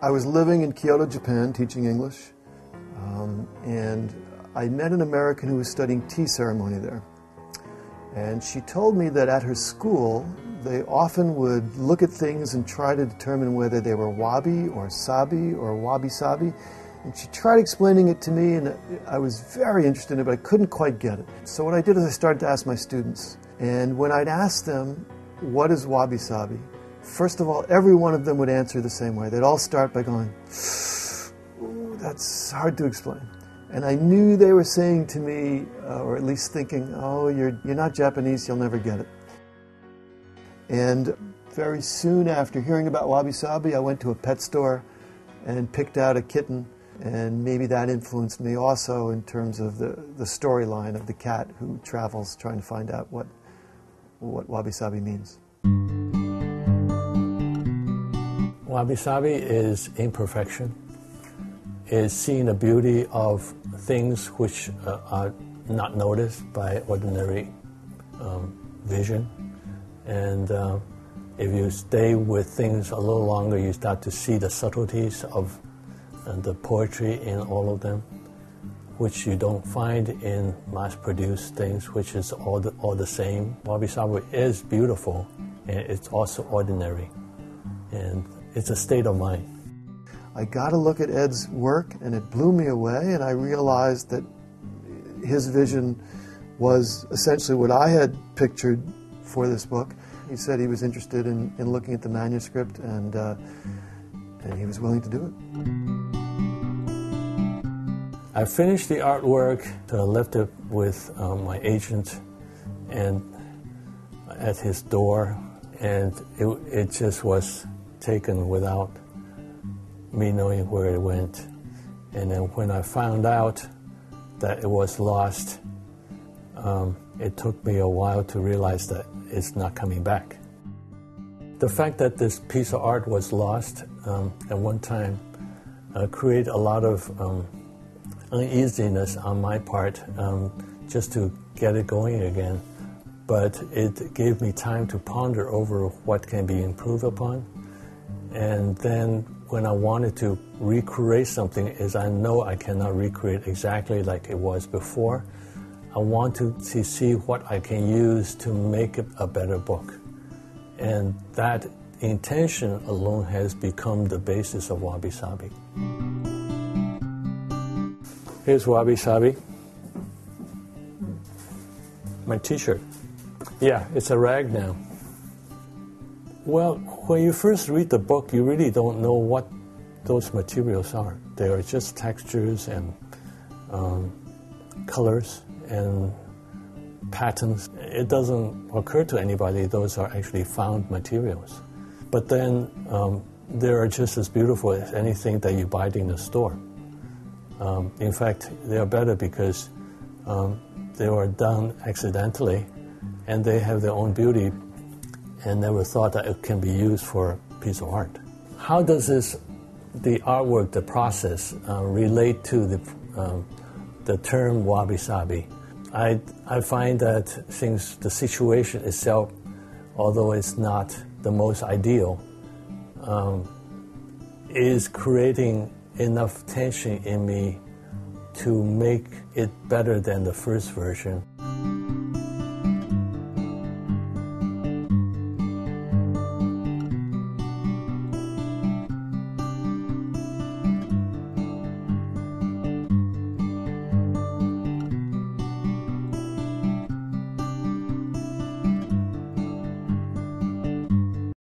I was living in Kyoto, Japan, teaching English, and I met an American who was studying tea ceremony there. And she told me that at her school, they often would look at things and try to determine whether they were wabi or sabi or wabi sabi. And she tried explaining it to me, and I was very interested in it, but I couldn't quite get it. So what I did is I started to ask my students. And when I'd ask them, what is wabi sabi? First of all, every one of them would answer the same way. They'd all start by going, ooh, that's hard to explain. And I knew they were saying to me, or at least thinking, oh, you're not Japanese, you'll never get it. And very soon after hearing about Wabi Sabi, I went to a pet store and picked out a kitten, and maybe that influenced me also in terms of the storyline of the cat who travels trying to find out what Wabi Sabi means. Wabi Sabi is imperfection, is seeing the beauty of things which are not noticed by ordinary vision. And if you stay with things a little longer, you start to see the subtleties of the poetry in all of them, which you don't find in mass-produced things, which is all the same. Wabi Sabi is beautiful, and it's also ordinary, and it's a state of mind. I got to look at Ed's work, and it blew me away, and I realized that his vision was essentially what I had pictured for this book. He said he was interested in looking at the manuscript, and he was willing to do it. I finished the artwork, so I left it with my agent and at his door, and it just was taken without me knowing where it went. And then when I found out that it was lost, it took me a while to realize that it's not coming back. The fact that this piece of art was lost at one time created a lot of uneasiness on my part just to get it going again. But it gave me time to ponder over what can be improved upon. And then when I wanted to recreate something, as I know I cannot recreate exactly like it was before, I want to see what I can use to make it a better book. And that intention alone has become the basis of Wabi Sabi. Here's Wabi Sabi. My t-shirt. Yeah, it's a rag now. Well, when you first read the book, you really don't know what those materials are. They are just textures and colors and patterns. It doesn't occur to anybody those are actually found materials. But then they are just as beautiful as anything that you buy in the store. In fact, they are better because they were done accidentally, and they have their own beauty, and never thought that it can be used for a piece of art. How does the artwork, the process, relate to the term Wabi Sabi? I find that since the situation itself, although it's not the most ideal, is creating enough tension in me to make it better than the first version.